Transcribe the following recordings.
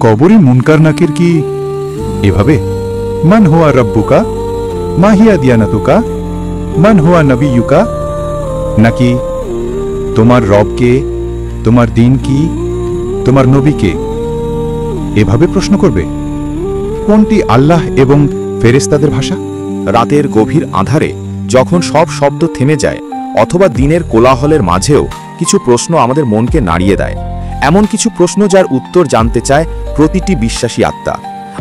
কবরে মুনকার নাকির কি এভাবে মান হুয়া রব্বুকা মা হিয়া দিয়ানাতুকা মান হুয়া নবিয়ুকা, নাকি তোমার রব কে, তোমার দিন কি, তোমার নবী কে, এভাবে প্রশ্ন করবে? কোনটি আল্লাহ এবং ফেরেশতাদের ভাষা? রাতের গভীর আঁধারে যখন সব শব্দ থেমে যায়, অথবা দিনের কোলাহলের মাঝেও কিছু প্রশ্ন আমাদের মনকে নাড়িয়ে দেয়, এমন কিছু প্রশ্ন যার উত্তর জানতে চায় প্রতিটি বিশ্বাসী আত্মা।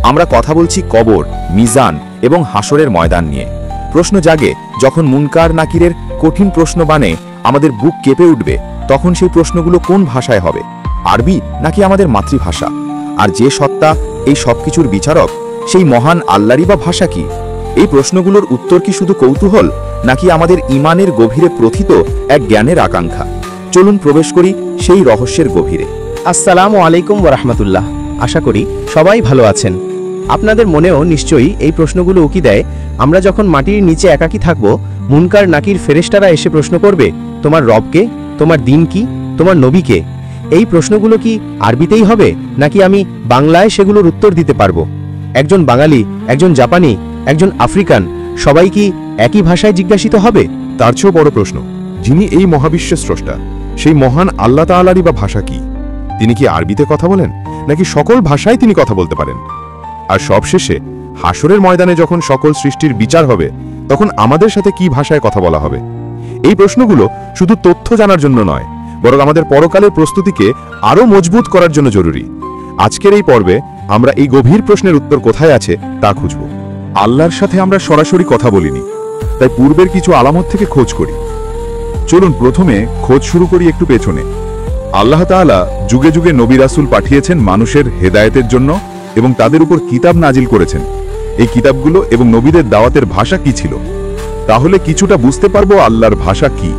আমরা কথা বলছি কবর, মিজান এবং হাসরের ময়দান নিয়ে। প্রশ্ন জাগে যখন মুনকার নাকিরের কঠিন প্রশ্ন বানে আমাদের বুক কেঁপে উঠবে, তখন সেই প্রশ্নগুলো কোন ভাষায় হবে, আরবি নাকি আমাদের মাতৃভাষা? আর যে সত্তা এই সবকিছুর বিচারক, সেই মহান আল্লাহরই বা ভাষা কি? এই প্রশ্নগুলোর উত্তর কি শুধু কৌতূহল, নাকি আমাদের ইমানের গভীরে প্রথিত এক জ্ঞানের আকাঙ্ক্ষা? চলুন প্রবেশ করি সেই রহস্যের গভীরে। আসসালামু আলাইকুম ওয়া রাহমাতুল্লাহ। আশা করি সবাই ভালো আছেন। আপনাদের মনেও নিশ্চয়ই এই প্রশ্নগুলো উকি দেয়, আমরা যখন মাটির নিচে একাকী থাকব, মুনকার নাকির ফেরেশতারা এসে প্রশ্ন করবে, তোমার রবকে, তোমার দিন কি, তোমার নবীকে? এই প্রশ্নগুলো কি আরবিতেই হবে, নাকি আমি বাংলায় সেগুলোর উত্তর দিতে পারবো? একজন বাঙালি, একজন জাপানি, একজন আফ্রিকান, সবাই কি একই ভাষায় জিজ্ঞাসিত হবে? তার চেয়েও বড় প্রশ্ন, যিনি এই মহাবিশ্বের স্রষ্টা, সেই মহান আল্লাহ তাআলারই বা ভাষা কি? তিনি কি আরবিতে কথা বলেন, নাকি সকল ভাষায় তিনি কথা বলতে পারেন? আর সবশেষে হাসরের ময়দানে যখন সকল সৃষ্টির বিচার হবে, তখন আমাদের সাথে কি ভাষায় কথা বলা হবে? এই প্রশ্নগুলো শুধু তথ্য জানার জন্য নয়, বরং আমাদের পরকালের প্রস্তুতিকে আরও মজবুত করার জন্য জরুরি। আজকের এই পর্বে আমরা এই গভীর প্রশ্নের উত্তর কোথায় আছে তা খুঁজব। আল্লাহর সাথে আমরা সরাসরি কথা বলিনি, তাই পূর্বের কিছু আলামত থেকে খোঁজ করি। চলুন প্রথমে খোঁজ শুরু করি একটু পেছনে। আল্লাহ তাআলা যুগে যুগে নবী রাসূল পাঠিয়েছেন মানুষের হেদায়েতের জন্য এবং তাদের উপর কিতাব নাজিল করেছেন। এই কিতাবগুলো এবং নবীদের দাওয়াতের ভাষা কি ছিল? তাহলে কিছুটা বুঝতে পারবো আল্লাহর ভাষা কি।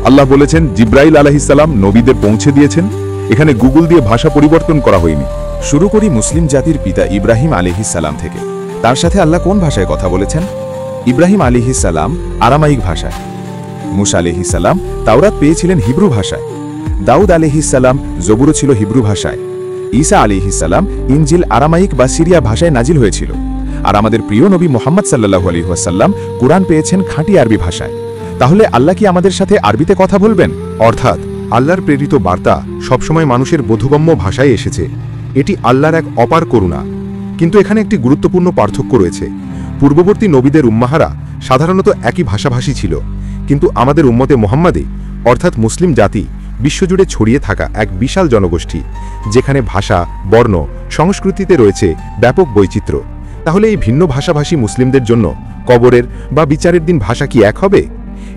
আল্লাহ বলেছেন জিব্রাইল আলাইহিস সালাম নবীদের পৌঁছে দিয়েছেন। এখানে গুগল দিয়ে ভাষা পরিবর্তন করা হয়নি। শুরু করি মুসলিম জাতির পিতা ইব্রাহিম আলাইহিস সালাম থেকে। তার সাথে আল্লাহ কোন ভাষায় কথা বলেছেন? ইব্রাহিম আলাইহিস সালাম আরামাইক ভাষায়, মুসা আলাইহিস সালাম তাওরাত পেয়েছিলেন হিব্রু ভাষায়, দাউদ আলাইহিস সালাম জবুরও ছিল হিব্রু ভাষায়, ঈসা আলাইহিস সালাম ইনজিল আরামাইক বা সিরিয়া ভাষায় নাজিল হয়েছিল। আর আমাদের প্রিয় নবী মুহাম্মদ সাল্লাল্লাহু আলাইহি ওয়াসাল্লাম কুরআন পেয়েছেন খাঁটি আরবি ভাষায়। তাহলে আল্লাহ কি আমাদের সাথে আরবিতে কথা বলবেন? অর্থাৎ আল্লাহর প্রেরিত বার্তা সবসময় মানুষের বোধগম্য ভাষায় এসেছে। এটি আল্লাহর এক অপার করুণা। কিন্তু এখানে একটি গুরুত্বপূর্ণ পার্থক্য রয়েছে। পূর্ববর্তী নবীদের উম্মাহারা সাধারণত একই ভাষাভাষী ছিল, কিন্তু আমাদের উম্মতে মুহাম্মাদী অর্থাৎ মুসলিম জাতি বিশ্বজুড়ে ছড়িয়ে থাকা এক বিশাল জনগোষ্ঠী, যেখানে ভাষা, বর্ণ, সংস্কৃতিতে রয়েছে ব্যাপক বৈচিত্র্য। তাহলে এই ভিন্ন ভাষাভাষী মুসলিমদের জন্য কবরের বা বিচারের দিন ভাষা কি এক হবে?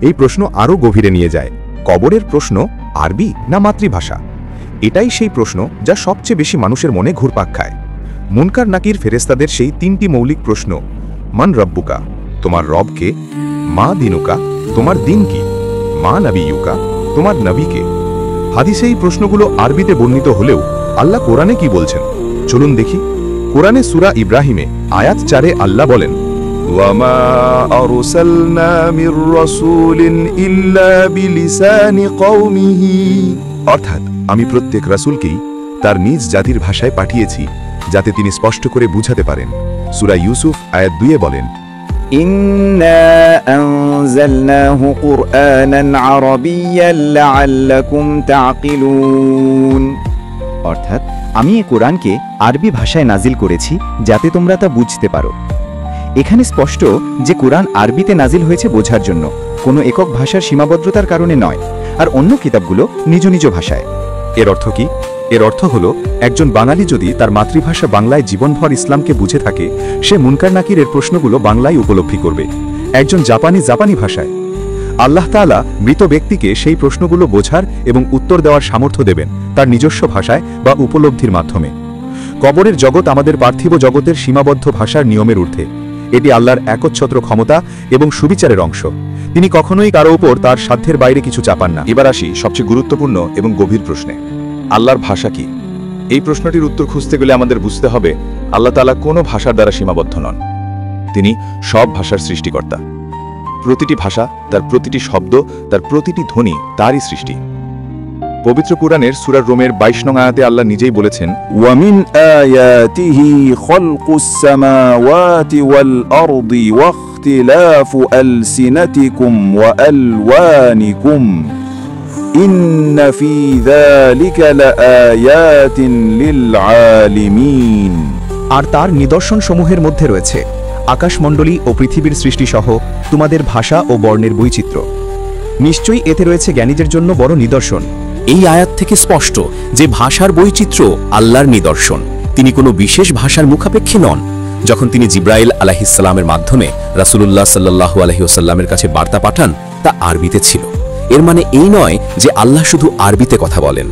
এই প্রশ্ন আরও গভীরে নিয়ে যায়। কবরের প্রশ্ন আরবি না মাতৃভাষা? এটাই সেই প্রশ্ন যা সবচেয়ে বেশি মানুষের মনে ঘুরপাক খায়। মুনকার নাকির ফেরেশতাদের সেই তিনটি মৌলিক প্রশ্ন, মান রব্বুকা, তোমার রবকে, মা দিনুকা, তোমার দিন কি, মা নবিয়ুকা, তোমার নবীকে। হাদিসে এই প্রশ্নগুলো আরবিতে বর্ণিত হলেও আল্লাহ কোরআনে কি বলছেন চলুন দেখি। কোরআনে সূরা ইব্রাহিমে আয়াত 4-এ আল্লাহ বলেন, ওয়ামা আরসালনা মির রাসূলিন ইল্লা বিলিসানি কওমিহি, অর্থাৎ আমি প্রত্যেক রাসূলকেই তার নিজ জাতির ভাষায় পাঠিয়েছি, যাতে তিনি স্পষ্ট করে বুঝাতে পারেন। সূরা ইউসুফ আয়াত 2-এ বলেন, ইন্না আনজালনাহু কুরআনান আরাবিয়্যান লাআল্লাকুম তাকিলুন, অর্থাৎ আমি এই কোরআনকে আরবি ভাষায় নাজিল করেছি যাতে তোমরা তা বুঝতে পারো। এখানে স্পষ্ট যে কোরআন আরবিতে নাজিল হয়েছে বোঝার জন্য, কোনো একক ভাষার সীমাবদ্ধতার কারণে নয়, আর অন্য কিতাবগুলো নিজ নিজ ভাষায়। এর অর্থ কি? এর অর্থ হলো একজন বাঙালি যদি তার মাতৃভাষা বাংলায় জীবনভর ইসলামকে বুঝে থাকে, সে মুনকার নাকিরের প্রশ্নগুলো বাংলায় উপলব্ধি করবে। একজন জাপানি ভাষায়। আল্লাহ তাআলা মৃত ব্যক্তিকে সেই প্রশ্নগুলো বোঝার এবং উত্তর দেওয়ার সামর্থ্য দেবেন তার নিজস্ব ভাষায় বা উপলব্ধির মাধ্যমে। কবরের জগৎ আমাদের পার্থিব জগতের সীমাবদ্ধ ভাষার নিয়মের ঊর্ধ্বে। এটি আল্লাহর একচ্ছত্র ক্ষমতা এবং সুবিচারের অংশ। তিনি কখনোই কারো উপর তার সাধ্যের বাইরে কিছু চাপান না। এবার আসি সবচেয়ে গুরুত্বপূর্ণ এবং গভীর প্রশ্নে, আল্লাহর ভাষা কি? এই প্রশ্নটির উত্তর খুঁজতে গেলে আমাদের বুঝতে হবে আল্লাহ তাআলা কোনো ভাষার দ্বারা সীমাবদ্ধ নন। তিনি সব ভাষার সৃষ্টিকর্তা। প্রতিটি ভাষা, তার প্রতিটি শব্দ, তার প্রতিটি ধ্বনি তারই সৃষ্টি। পবিত্র কুরআনের সূরা রোমের 22 নং আয়াতে আল্লাহ নিজেই বলেছেন, ومن آياته خلق السماوات والأرض واختلاف ألسنتكم وألوانكم إن في ذلك لآيات للعالمين। আর তার নিদর্শন সমূহের মধ্যে রয়েছে আকাশমণ্ডলী ও পৃথিবীর সৃষ্টিসহ তোমাদের ভাষা ও বর্ণের বৈচিত্র্য। নিশ্চয়ই এতে রয়েছে জ্ঞানীদের জন্য বড় নিদর্শন। এই আয়াত থেকে স্পষ্ট যে ভাষার বৈচিত্র্য আল্লাহর নিদর্শন। তিনি কোনো বিশেষ ভাষার মুখাপেক্ষী নন। যখন তিনি জিব্রাইল আলাইহিসসালামের মাধ্যমে রাসূলুল্লাহ সাল্লাল্লাহু আলাইহি ওয়াসাল্লামের কাছে বার্তা পাঠান, তা আরবিতে ছিল। এর মানে এই নয় যে আল্লাহ শুধু আরবিতে কথা বলেন।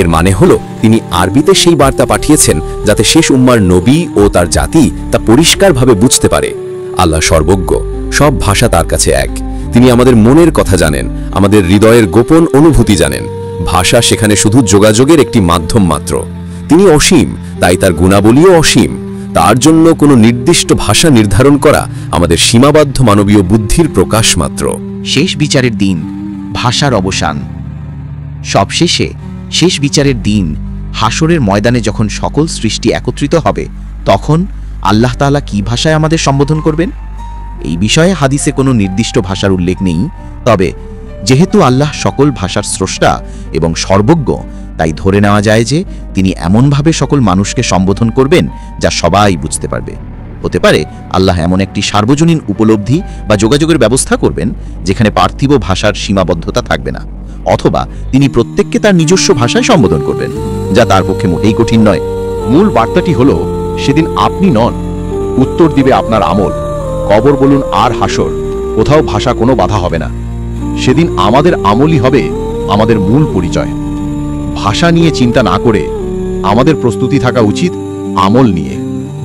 এর মানে হলো তিনি আরবিতে সেই বার্তা পাঠিয়েছেন যাতে শেষ উম্মার নবী ও তার জাতি তা পরিষ্কারভাবে বুঝতে পারে। আল্লাহ সর্বজ্ঞ, সব ভাষা তার কাছে এক। তিনি আমাদের মনের কথা জানেন, আমাদের হৃদয়ের গোপন অনুভূতি জানেন। ভাষা সেখানে শুধু যোগাযোগের একটি মাধ্যম মাত্র। তিনি অসীম, তাই তার গুণাবলীও অসীম। তার জন্য কোনো নির্দিষ্ট ভাষা নির্ধারণ করা আমাদের সীমাবদ্ধ মানবীয় বুদ্ধির প্রকাশ মাত্র। শেষ বিচারের দিন, ভাষার অবসান। সবশেষে শেষ বিচারের দিন, হাসরের ময়দানে যখন সকল সৃষ্টি একত্রিত হবে, তখন আল্লাহ তাআলা কি ভাষায় আমাদের সম্বোধন করবেন? এই বিষয়ে হাদিসে কোনো নির্দিষ্ট ভাষার উল্লেখ নেই। তবে যেহেতু আল্লাহ সকল ভাষার স্রষ্টা এবং সর্বজ্ঞ, তাই ধরে নেওয়া যায় যে তিনি এমনভাবে সকল মানুষকে সম্বোধন করবেন যা সবাই বুঝতে পারবে। হতে পারে আল্লাহ এমন একটি সার্বজনীন উপলব্ধি বা যোগাযোগের ব্যবস্থা করবেন যেখানে পার্থিব ভাষার সীমাবদ্ধতা থাকবে না, অথবা তিনি প্রত্যেককে তার নিজস্ব ভাষায় সম্বোধন করবেন, যা তার পক্ষে মোটেই কঠিন নয়। মূল বার্তাটি হলো, সেদিন আপনি নন, উত্তর দিবে আপনার আমল। কবর বলুন আর হাসর, কোথাও ভাষা কোনো বাধা হবে না। সেদিন আমাদের আমলই হবে আমাদের মূল পরিচয়। ভাষা নিয়ে চিন্তা না করে আমাদের প্রস্তুতি থাকা উচিত আমল নিয়ে।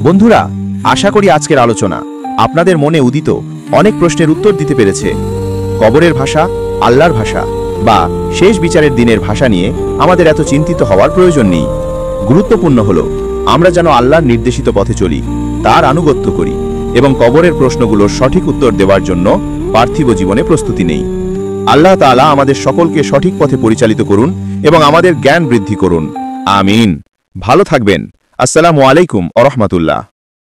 বন্ধুরা, আশা করি আজকের আলোচনা আপনাদের মনে উদিত অনেক প্রশ্নের উত্তর দিতে পেরেছে। কবরের ভাষা, আল্লাহর ভাষা বা শেষ বিচারের দিনের ভাষা নিয়ে আমাদের এত চিন্তিত হওয়ার প্রয়োজন নেই। গুরুত্বপূর্ণ হলো আমরা যেন আল্লাহর নির্দেশিত পথে চলি, তার আনুগত্য করি এবং কবরের প্রশ্নগুলোর সঠিক উত্তর দেওয়ার জন্য পার্থিব জীবনে প্রস্তুতি নেই। আল্লাহ তাআলা আমাদের সকলকে সঠিক পথে পরিচালিত করুন এবং আমাদের জ্ঞান বৃদ্ধি করুন। আমিন। ভালো থাকবেন। আসসালামু আলাইকুম ওয়া রাহমাতুল্লাহ।